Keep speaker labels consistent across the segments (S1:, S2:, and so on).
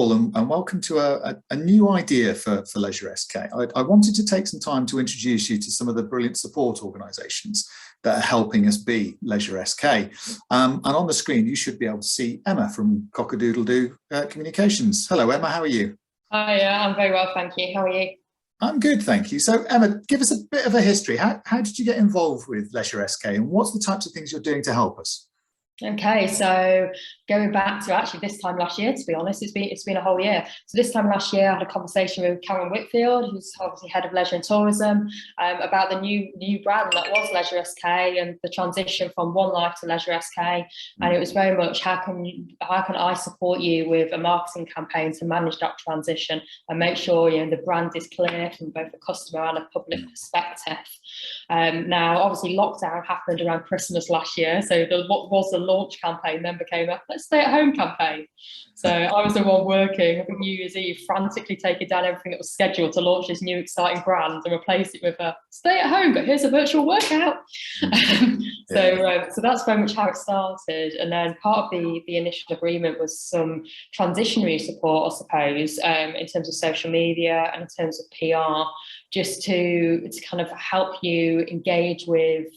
S1: all, and welcome to a new idea for LeisureSK. I wanted to take some time to introduce you to some of the brilliant support organisations that are helping us be LeisureSK. And on the screen, you should be able to see Emma from Cockadoodledoo Communications. Hello, Emma, how are you?
S2: Hi, I'm very well, thank you. How are you?
S1: I'm good, thank you. So, Emma, give us a bit of a history. How did you get involved with LeisureSK, and what's the types of things you're doing to help us?
S2: Okay, so going back to actually this time last year, to be honest, it's been a whole year. So this time last year, I had a conversation with Karen Whitfield, who's obviously head of leisure and tourism, about the new brand that was LeisureSK and the transition from One Life to LeisureSK. And it was very much how can I support you with a marketing campaign to manage that transition and make sure the brand is clear from both a customer and a public perspective. Now, obviously, lockdown happened around Christmas last year, so what was the launch campaign then became a let's stay at home campaign. So I was the one working, I think New Year's Eve, frantically taking down everything that was scheduled to launch this new exciting brand and replace it with a stay at home, but here's a virtual workout. So that's very much how it started. And then part of the initial agreement was some transitionary support, I suppose, in terms of social media and in terms of PR, just to kind of help you engage with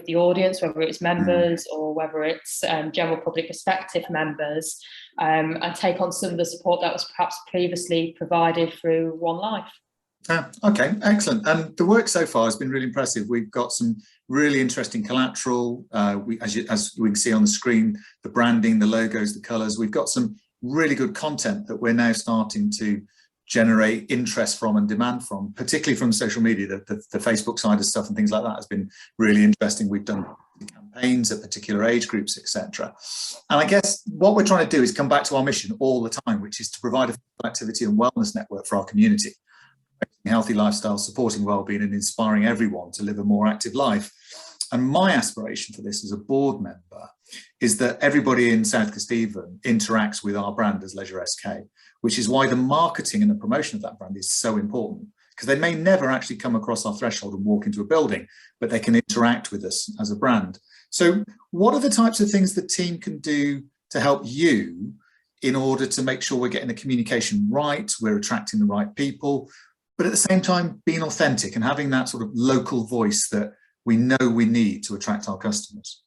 S2: the audience, whether it's members or whether it's general public perspective members, and take on some of the support that was perhaps previously provided through One Life.
S1: Okay, excellent. And the work so far has been really impressive. We've got some really interesting collateral. As we can see on the screen, the branding, the logos, the colours. We've got some really good content that we're now starting to generate interest from and demand from, particularly from social media. The Facebook side of stuff and things like that has been really interesting. We've done campaigns at particular age groups, etc. And I guess what we're trying to do is come back to our mission all the time, which is to provide a activity and wellness network for our community, healthy lifestyle, supporting well-being and inspiring everyone to live a more active life. And my aspiration for this as a board member is that everybody in South Kesteven interacts with our brand as LeisureSK, which is why the marketing and the promotion of that brand is so important, because they may never actually come across our threshold and walk into a building, but they can interact with us as a brand. So what are the types of things the team can do to help you in order to make sure we're getting the communication right, we're attracting the right people, but at the same time being authentic and having that sort of local voice that we know we need to attract our customers?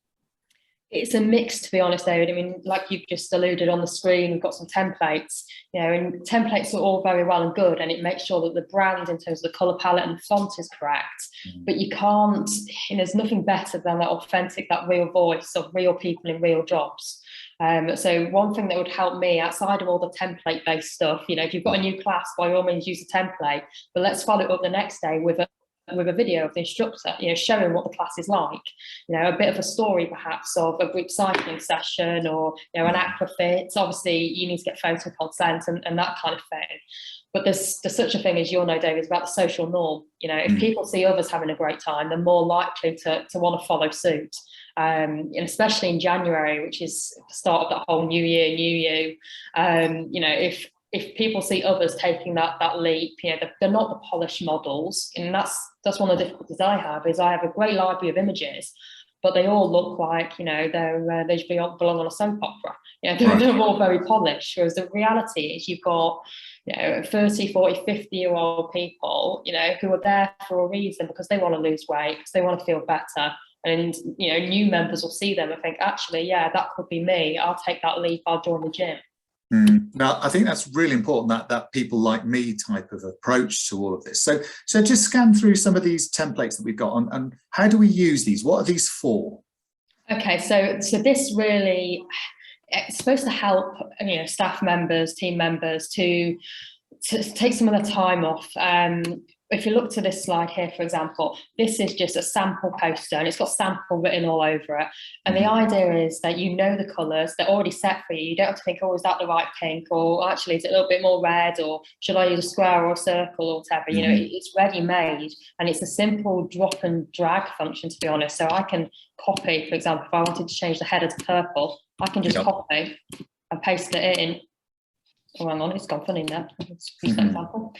S2: It's a mix, to be honest, David. I mean, like you've just alluded on the screen, we've got some templates, and templates are all very well and good, and it makes sure that the brand in terms of the colour palette and the font is correct. But you can't, there's nothing better than that authentic, that real voice of real people in real jobs. So one thing that would help me outside of all the template-based stuff, if you've got a new class, by all means use a template, but let's follow it up the next day with a video of the instructor, showing what the class is like, a bit of a story perhaps of a group cycling session or, an aquafit. Obviously you need to get photo consent and that kind of thing. But there's such a thing, as you'll know, David, about the social norm. If people see others having a great time, they're more likely to want to follow suit. And especially in January, which is the start of that whole new year, new you, if people see others taking that leap, they're not the polished models. And that's one of the difficulties I have, is I have a great library of images, but they all look like, they should belong on a soap opera. They're all very polished. Whereas the reality is you've got, 30, 40, 50-year-old people, who are there for a reason, because they want to lose weight, because they want to feel better. And, new members will see them and think, actually, yeah, that could be me. I'll take that leap. I'll join the gym.
S1: Now, I think that's really important, that people like me type of approach to all of this. So just scan through some of these templates that we've got on, and how do we use these? What are these for?
S2: Okay, so this really, it's supposed to help, staff members, team members to take some of the time off. If you look to this slide here, for example, this is just a sample poster and it's got sample written all over it. And the idea is that the colours, they're already set for you. You don't have to think, oh, is that the right pink? Or actually, is it a little bit more red? Or should I use a square or a circle or whatever? It's ready made. And it's a simple drop and drag function, to be honest. So I can copy, for example, if I wanted to change the header to purple, I can just copy and paste it in. Oh, hang on, it's gone funny now. Let's use that example.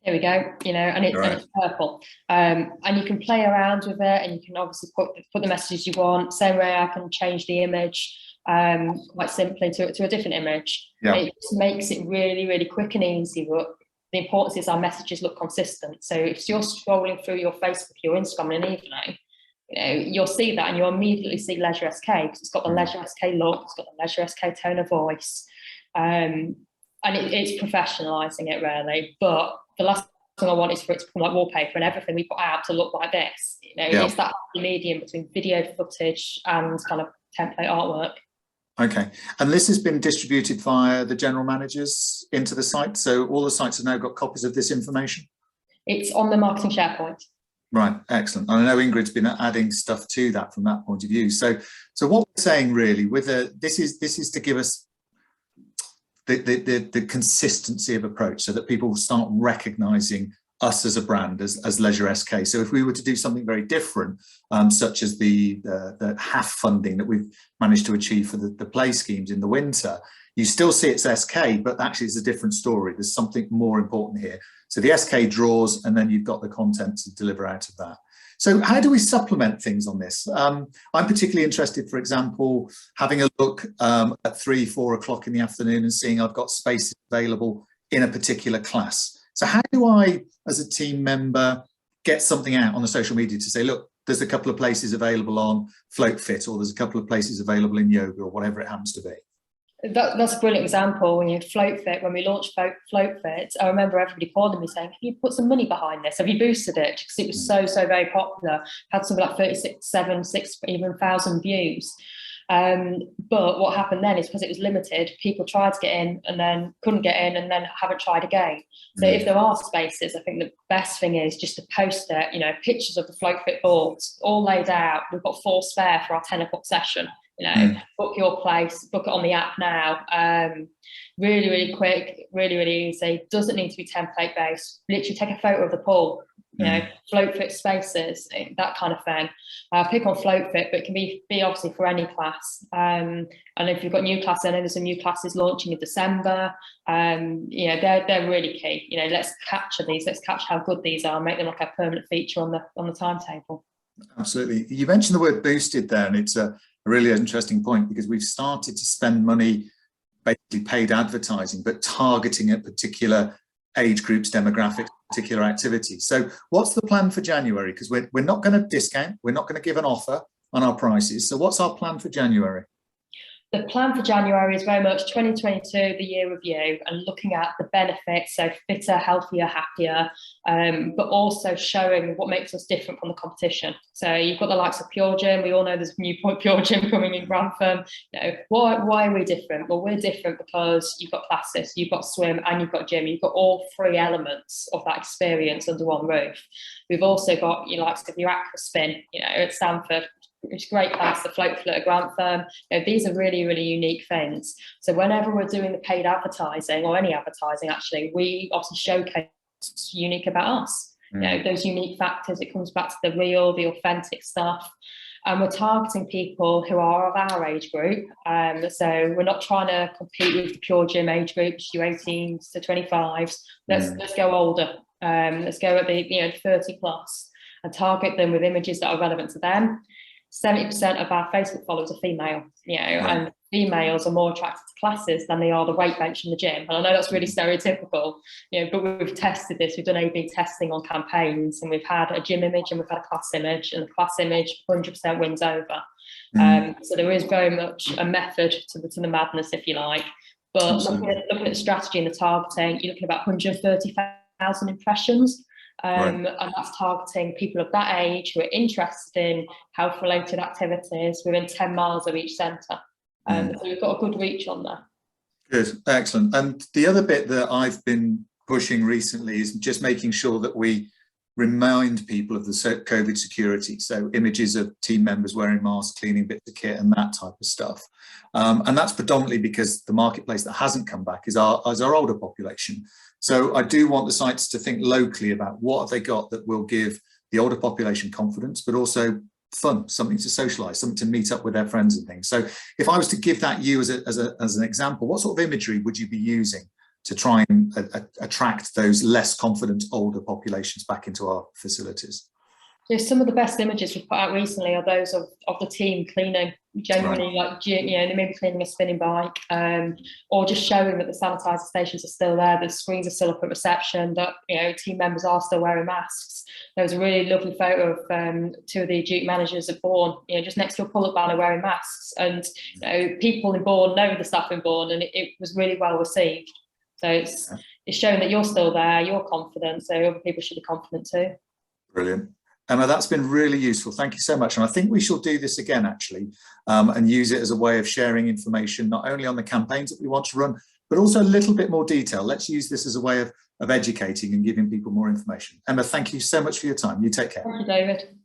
S2: There we go, and it's purple. And you can play around with it, and you can obviously put the messages you want. Same way I can change the image. quite simply to a different image.
S1: Yeah.
S2: It just makes it really, really quick and easy. But the importance is our messages look consistent. So if you're scrolling through your Facebook, your Instagram in an evening, you'll see that and you'll immediately see LeisureSK because it's got the LeisureSK look, it's got the LeisureSK tone of voice. And it's professionalising it really. But the last thing I want is for it to become like wallpaper and everything we put out to look like this. It's that medium between video footage and kind of template artwork.
S1: Okay, and this has been distributed via the general managers into the site, so all the sites have now got copies of this information?
S2: It's on the marketing SharePoint.
S1: Right, excellent. I know Ingrid's been adding stuff to that from that point of view. So what we're saying really with this is to give us the consistency of approach so that people will start recognizing us as a brand, as LeisureSK. So if we were to do something very different, such as the half funding that we've managed to achieve for the play schemes in the winter, you still see it's SK, but actually it's a different story. There's something more important here. So the SK draws, and then you've got the content to deliver out of that. So how do we supplement things on this? I'm particularly interested, for example, having a look at 3, 4 o'clock in the afternoon and seeing I've got spaces available in a particular class. So how do I, as a team member, get something out on the social media to say, look, there's a couple of places available on Float Fit, or there's a couple of places available in yoga, or whatever it happens to be?
S2: That's a brilliant example. When you Float Fit, when we launched Float Fit, I remember everybody calling me saying, have you put some money behind this? Have you boosted it? Because it was so very popular. Had something like 36,000, even 1,000 views. But what happened then is because it was limited, people tried to get in and then couldn't get in and then haven't tried again. So if there are spaces, I think the best thing is just to post it, pictures of the Float Fit boards all laid out. We've got 4 spare for our 10 o'clock session. Book your place, book it on the app now. Really, really quick, really, really easy. Doesn't need to be template based. Literally take a photo of the pool, Float Fit spaces, that kind of thing. Pick on Float Fit, but it can be obviously for any class. And if you've got new classes, I know there's some new classes launching in December. They're really key. Let's capture these. Let's capture how good these are. Make them like a permanent feature on the timetable.
S1: Absolutely. You mentioned the word boosted there, and it's a really interesting point because we've started to spend money, basically paid advertising, but targeting at particular age groups, demographics, particular activities. So what's the plan for January? Because we're not going to discount, we're not going to give an offer on our prices. So what's our plan for January?
S2: The plan for January is very much 2022, the year review, and looking at the benefits, so fitter, healthier, happier, but also showing what makes us different from the competition. So you've got the likes of Pure Gym. We all know there's a new Pure Gym coming in Grantham. Why are we different? Well, we're different because you've got classes, you've got swim, and you've got gym. You've got all 3 elements of that experience under one roof. We've also got your likes of your aqua spin, at Stanford. It's a great class, the Float Fit at Grantham. These are really, really unique things. So whenever we're doing the paid advertising, or any advertising actually, we obviously showcase what's unique about us. Those unique factors. It comes back to the real, the authentic stuff. And we're targeting people who are of our age group. So we're not trying to compete with the Pure Gym age groups, your 18s to 25s. Let's go older. Let's go at the 30 plus and target them with images that are relevant to them. 70% of our Facebook followers are female, and females are more attracted to classes than they are the weight bench in the gym. And I know that's really stereotypical, but we've tested this. We've done A/B testing on campaigns, and we've had a gym image and we've had a class image, and the class image 100% wins over. So there is very much a method to the madness, if you like. But looking at the strategy and the targeting, you're looking at about 130,000 impressions. And that's targeting people of that age who are interested in health-related activities within 10 miles of each centre. So we've got a good reach on that.
S1: Good, excellent. And the other bit that I've been pushing recently is just making sure that we remind people of the COVID security. So images of team members wearing masks, cleaning bits of kit and that type of stuff. And that's predominantly because the marketplace that hasn't come back is our older population. So I do want the sites to think locally about what have they got that will give the older population confidence, but also fun, something to socialise, something to meet up with their friends and things. So if I was to give that you as an example, what sort of imagery would you be using to try and attract those less confident older populations back into our facilities?
S2: So some of the best images we've put out recently are those of the team cleaning, genuinely, like, you know, they may be cleaning a spinning bike, or just showing that the sanitizer stations are still there, the screens are still up at reception, that, you know, team members are still wearing masks. There was a really lovely photo of two of the Duke managers at Bourne, you know, just next to a pull-up banner wearing masks, and, you know, people in Bourne know the staff in Bourne, and it was really well received. So it's showing that you're still there, you're confident, so other people should be confident too.
S1: Brilliant. Emma, that's been really useful. Thank you so much. And I think we shall do this again, actually, and use it as a way of sharing information, not only on the campaigns that we want to run, but also a little bit more detail. Let's use this as a way of educating and giving people more information. Emma, thank you so much for your time. You take care.
S2: Thank you, David.